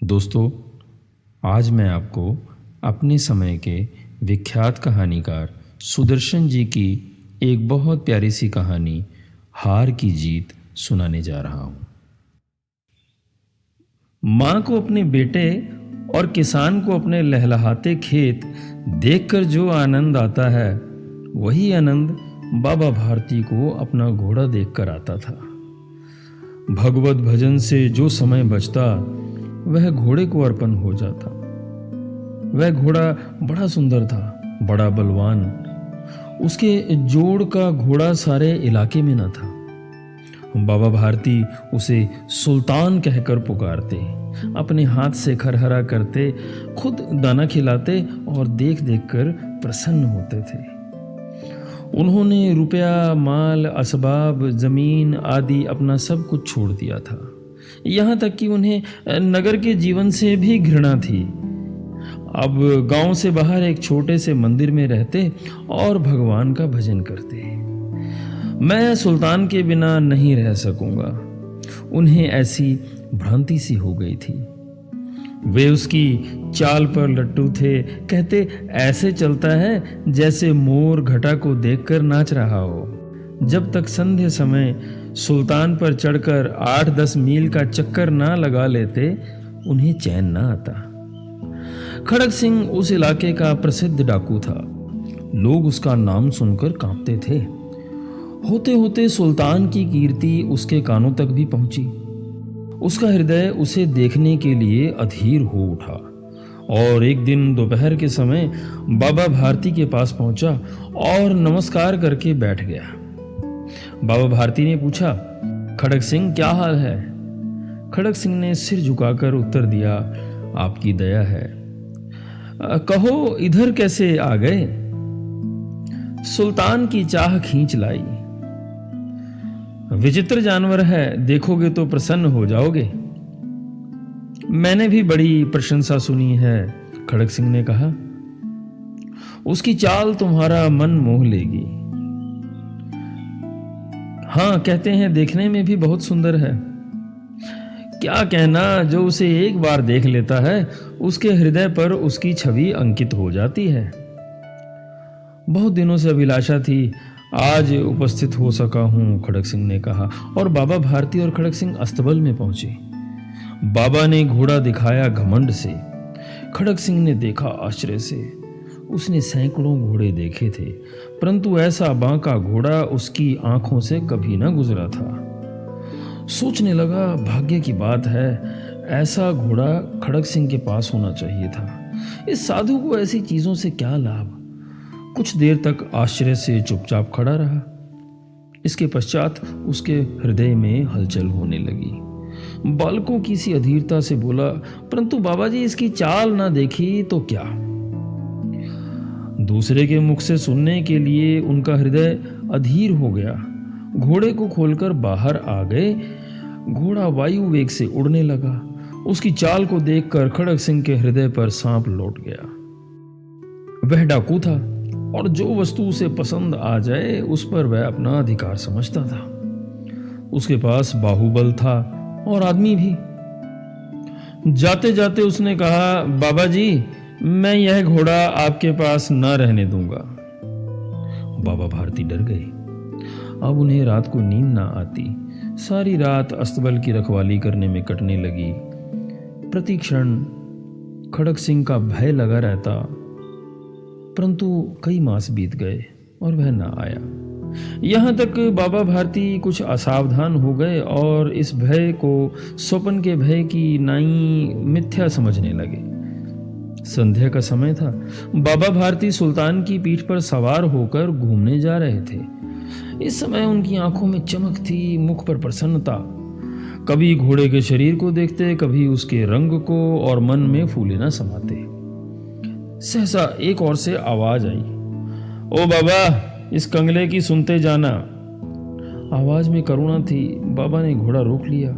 दोस्तों, आज मैं आपको अपने समय के विख्यात कहानीकार सुदर्शन जी की एक बहुत प्यारी सी कहानी हार की जीत सुनाने जा रहा हूँ। माँ को अपने बेटे और किसान को अपने लहलहाते खेत देखकर जो आनंद आता है, वही आनंद बाबा भारती को अपना घोड़ा देखकर आता था। भगवत भजन से जो समय बचता, वह घोड़े को अर्पण हो जाता। वह घोड़ा बड़ा सुंदर था, बड़ा बलवान। उसके जोड़ का घोड़ा सारे इलाके में न था। बाबा भारती उसे सुल्तान कहकर पुकारते, अपने हाथ से खरहरा करते, खुद दाना खिलाते और देख देख कर प्रसन्न होते थे। उन्होंने रुपया, माल, असबाब, जमीन आदि अपना सब कुछ छोड़ दिया था। यहाँ तक कि उन्हें नगर के जीवन से भी घृणा थी। अब गांव से बाहर एक छोटे से मंदिर में रहते और भगवान का भजन करते। मैं सुल्तान के बिना नहीं रह सकूंगा, उन्हें ऐसी भ्रांति सी हो गई थी। वे उसकी चाल पर लट्टू थे। कहते, ऐसे चलता है जैसे मोर घटा को देखकर नाच रहा हो। जब तक संध्या समय सुल्तान पर चढ़कर 8-10 मील का चक्कर ना लगा लेते, उन्हें चैन ना आता। खड़क सिंह उस इलाके का प्रसिद्ध डाकू था। लोग उसका नाम सुनकर कांपते थे। होते होते सुल्तान की कीर्ति उसके कानों तक भी पहुंची। उसका हृदय उसे देखने के लिए अधीर हो उठा और एक दिन दोपहर के समय बाबा भारती के पास पहुंचा और नमस्कार करके बैठ गया। बाबा भारती ने पूछा, खड़क सिंह, क्या हाल है? खड़क सिंह ने सिर झुकाकर उत्तर दिया, आपकी दया है। कहो, इधर कैसे आ गए? सुल्तान की चाह खींच लाई। विचित्र जानवर है, देखोगे तो प्रसन्न हो जाओगे। मैंने भी बड़ी प्रशंसा सुनी है, खड़क सिंह ने कहा। उसकी चाल तुम्हारा मन मोह लेगी। हाँ, कहते हैं देखने में भी बहुत सुंदर है। क्या कहना, जो उसे एक बार देख लेता है, उसके हृदय पर उसकी छवि अंकित हो जाती है। बहुत दिनों से अभिलाषा थी, आज उपस्थित हो सका हूं, खड़क सिंह ने कहा। और बाबा भारती और खड़क सिंह अस्तबल में पहुंचे। बाबा ने घोड़ा दिखाया घमंड से। खड़क सिंह ने देखा आश्चर्य से। उसने सैकड़ों घोड़े देखे थे, परंतु ऐसा बांका घोड़ा उसकी आंखों से कभी ना गुजरा था। सोचने लगा, भाग्य की बात है, ऐसा घोड़ा खड़क सिंह के पास होना चाहिए था। इस साधु को ऐसी चीजों से क्या लाभ? कुछ देर तक आश्चर्य से चुपचाप खड़ा रहा। इसके पश्चात उसके हृदय में हलचल होने लगी। बालकों की सी अधीरता से बोला, परंतु बाबा जी, इसकी चाल ना देखी तो क्या? दूसरे के मुख से सुनने के लिए उनका हृदय अधीर हो गया। घोड़े को खोलकर बाहर आ गए। घोड़ा वायु वेग से उड़ने लगा। उसकी चाल को देखकर खड़क सिंह के हृदय पर सांप लौट गया। वह डाकू था और जो वस्तु उसे पसंद आ जाए, उस पर वह अपना अधिकार समझता था। उसके पास बाहुबल था और आदमी भी। जाते जाते उसने कहा, बाबा जी, मैं यह घोड़ा आपके पास न रहने दूंगा। बाबा भारती डर गए। अब उन्हें रात को नींद ना आती। सारी रात अस्तबल की रखवाली करने में कटने लगी। प्रति क्षण खड़क सिंह का भय लगा रहता, परंतु कई मास बीत गए और वह ना आया। यहां तक बाबा भारती कुछ असावधान हो गए और इस भय को स्वप्न के भय की नाई मिथ्या समझने लगे। संध्या का समय था। बाबा भारती सुल्तान की पीठ पर सवार होकर घूमने जा रहे थे। इस समय उनकी आंखों में चमक थी, मुख पर प्रसन्नता। कभी घोड़े के शरीर को देखते, कभी उसके रंग को, और मन में फूले न समाते। सहसा एक ओर से आवाज आई, ओ बाबा, इस कंगले की सुनते जाना। आवाज में करुणा थी। बाबा ने घोड़ा रोक लिया।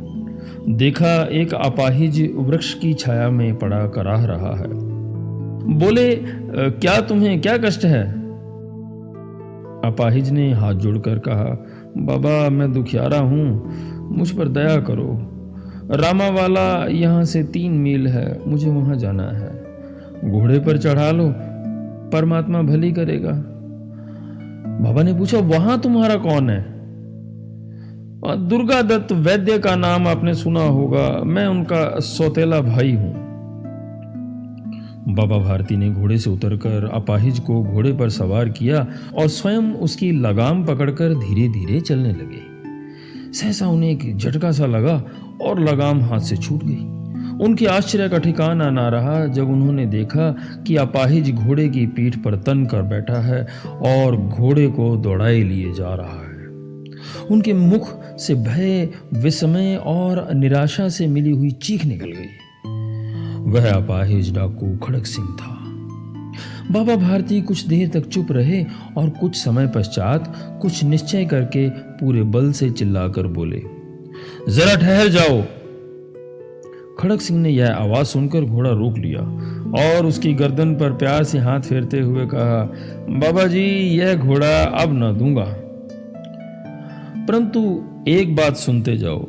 देखा, एक अपाहिज वृक्ष की छाया में पड़ा कराह रहा है। बोले, क्या तुम्हें क्या कष्ट है? अपाहिज ने हाथ जोड़कर कहा, बाबा, मैं दुखियारा हूं, मुझ पर दया करो। रामावाला यहाँ से 3 मील है, मुझे वहां जाना है। घोड़े पर चढ़ा लो, परमात्मा भली करेगा। बाबा ने पूछा, वहां तुम्हारा कौन है? दुर्गा दत्त वैद्य का नाम आपने सुना होगा, मैं उनका सौतेला भाई हूं। बाबा भारती ने घोड़े से उतरकर अपाहिज को घोड़े पर सवार किया और स्वयं उसकी लगाम पकड़कर धीरे धीरे चलने लगे। सहसा उन्हें एक झटका सा लगा और लगाम हाथ से छूट गई। उनके आश्चर्य का ठिकाना ना रहा जब उन्होंने देखा कि अपाहिज घोड़े की पीठ पर तन कर बैठा है और घोड़े को दौड़ाए लिए जा रहा है। उनके मुख से भय, विस्मय और निराशा से मिली हुई चीख निकल गई। वह अपाहिज डाकू खड़क सिंह था। बाबा भारती कुछ देर तक चुप रहे और कुछ समय पश्चात कुछ निश्चय करके पूरे बल से चिल्लाकर बोले, जरा ठहर जाओ। खड़क सिंह ने यह आवाज सुनकर घोड़ा रोक लिया और उसकी गर्दन पर प्यार से हाथ फेरते हुए कहा, बाबा जी, यह घोड़ा अब न दूंगा, परंतु एक बात सुनते जाओ।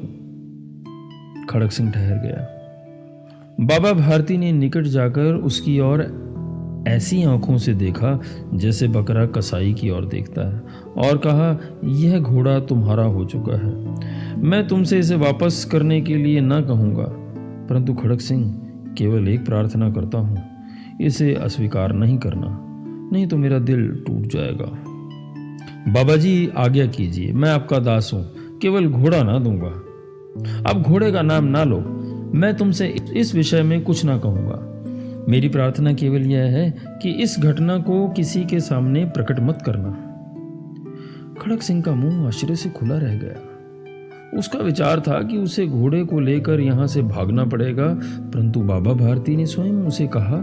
खड़क सिंह ठहर गया। बाबा भारती ने निकट जाकर उसकी ओर ऐसी आंखों से देखा जैसे बकरा कसाई की ओर देखता है और कहा, यह घोड़ा तुम्हारा हो चुका है। मैं तुमसे इसे वापस करने के लिए ना कहूँगा, परंतु खड़क सिंह, केवल एक प्रार्थना करता हूँ, इसे अस्वीकार नहीं करना, नहीं तो मेरा दिल टूट जाएगा। बाबा जी, आज्ञा कीजिए, मैं आपका दास हूँ, केवल घोड़ा ना दूंगा। अब घोड़े का नाम ना लो, मैं तुमसे इस विषय में कुछ ना कहूँगा। मेरी प्रार्थना केवल यह है कि इस घटना को किसी के सामने प्रकट मत करना। खड़क सिंह का मुंह आश्चर्य से खुला रह गया। उसका विचार था कि उसे घोड़े को लेकर यहां से भागना पड़ेगा, परंतु बाबा भारती ने स्वयं उसे कहा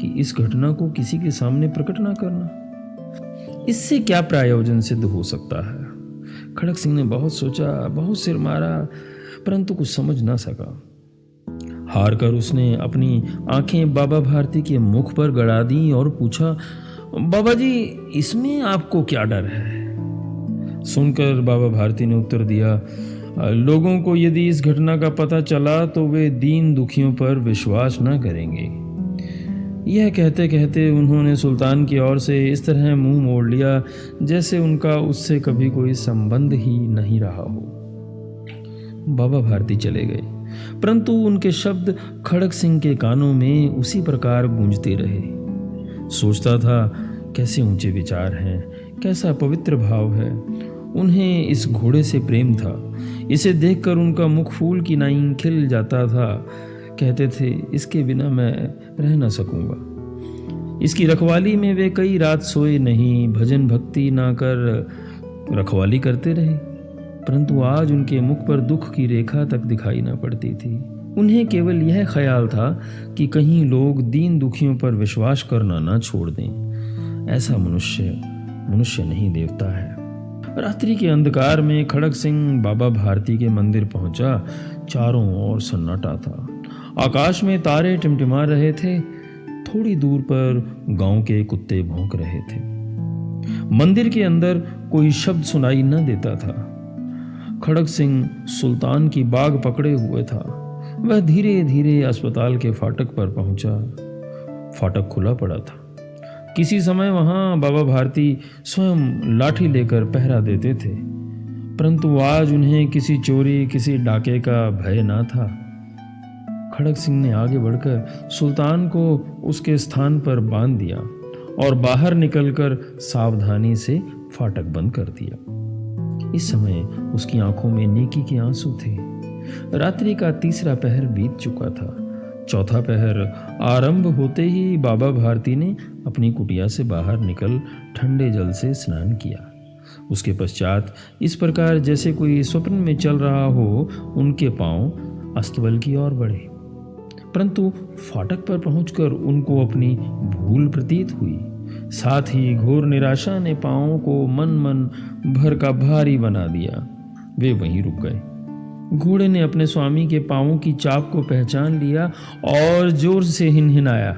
कि इस घटना को किसी के सामने प्रकट ना करना। इससे क्या प्रयोजन सिद्ध हो सकता है? खड़क सिंह ने बहुत सोचा, बहुत सिर मारा, परंतु कुछ समझ ना सका। हार कर उसने अपनी आंखें बाबा भारती के मुख पर गड़ा दी और पूछा, बाबा जी, इसमें आपको क्या डर है? सुनकर बाबा भारती ने उत्तर दिया, लोगों को यदि इस घटना का पता चला तो वे दीन दुखियों पर विश्वास न करेंगे। यह कहते कहते उन्होंने सुल्तान की ओर से इस तरह मुंह मोड़ लिया जैसे उनका उससे कभी कोई संबंध ही नहीं रहा हो। बाबा भारती चले गए, परंतु उनके शब्द खड़क सिंह के कानों में उसी प्रकार गूंजते रहे। सोचता था, कैसे ऊंचे विचार हैं, कैसा पवित्र भाव है। उन्हें इस घोड़े से प्रेम था। इसे देखकर उनका मुख फूल की नाई खिल जाता था। कहते थे, इसके बिना मैं रह न सकूंगा। इसकी रखवाली में वे कई रात सोए नहीं, भजन भक्ति ना कर रखवाली करते रहे, परंतु आज उनके मुख पर दुख की रेखा तक दिखाई न पड़ती थी। उन्हें केवल यह ख्याल था कि कहीं लोग दीन दुखियों पर विश्वास करना ना छोड़ दें। ऐसा मनुष्य नहीं, देवता है। रात्रि के अंधकार में खड़क सिंह बाबा भारती के मंदिर पहुंचा। चारों ओर सन्नाटा था। आकाश में तारे टिमटिमा रहे थे। थोड़ी दूर पर गांव के कुत्ते भौंक रहे थे। मंदिर के अंदर कोई शब्द सुनाई न देता था। खड़क सिंह सुल्तान की बाग पकड़े हुए था। वह धीरे धीरे अस्पताल के फाटक पर पहुंचा। फाटक खुला पड़ा था। किसी समय वहां बाबा भारती स्वयं लाठी लेकर पहरा देते थे, परंतु आज उन्हें किसी चोरी, किसी डाके का भय ना था। खड़क सिंह ने आगे बढ़कर सुल्तान को उसके स्थान पर बांध दिया और बाहर निकलकर सावधानी से फाटक बंद कर दिया। इस समय उसकी आंखों में नेकी के आंसू थे। रात्रि का तीसरा पहर बीत चुका था। चौथा पहर आरंभ होते ही बाबा भारती ने अपनी कुटिया से बाहर निकल ठंडे जल से स्नान किया। उसके पश्चात इस प्रकार जैसे कोई स्वप्न में चल रहा हो, उनके पांव अस्तबल की ओर बढ़े, परंतु फाटक पर पहुंचकर उनको अपनी भूल प्रतीत हुई। साथ ही घोर निराशा ने पांवों को मन भर का भारी बना दिया। वे वहीं रुक गए। घोड़े ने अपने स्वामी के पांवों की चाप को पहचान लिया और जोर से हिनहिनाया।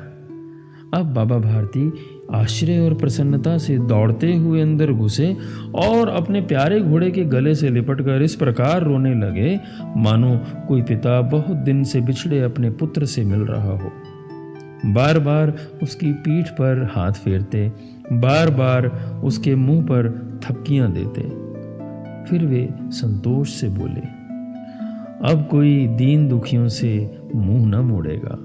अब बाबा भारती आश्चर्य और प्रसन्नता से दौड़ते हुए अंदर घुसे और अपने प्यारे घोड़े के गले से लिपटकर इस प्रकार रोने लगे मानो कोई पिता बहुत दिन से बिछड़े अपने पुत्र से मिल रहा हो। बार बार उसकी पीठ पर हाथ फेरते, बार बार उसके मुंह पर थपकियां देते। फिर वे संतोष से बोले, अब कोई दीन दुखियों से मुंह न मोड़ेगा।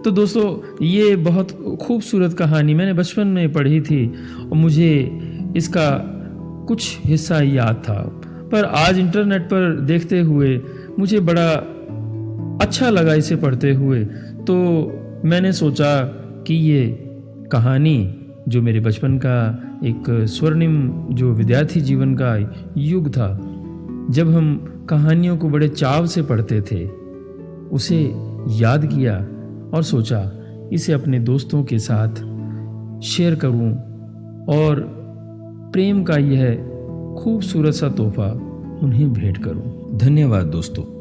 तो दोस्तों, ये बहुत खूबसूरत कहानी मैंने बचपन में पढ़ी थी और मुझे इसका कुछ हिस्सा याद था, पर आज इंटरनेट पर देखते हुए मुझे बड़ा अच्छा लगा इसे पढ़ते हुए। तो मैंने सोचा कि ये कहानी जो मेरे बचपन का एक स्वर्णिम जो विद्यार्थी जीवन का युग था, जब हम कहानियों को बड़े चाव से पढ़ते थे, उसे याद किया और सोचा इसे अपने दोस्तों के साथ शेयर करूं और प्रेम का यह खूबसूरत सा तोहफा उन्हें भेंट करूं। धन्यवाद दोस्तों।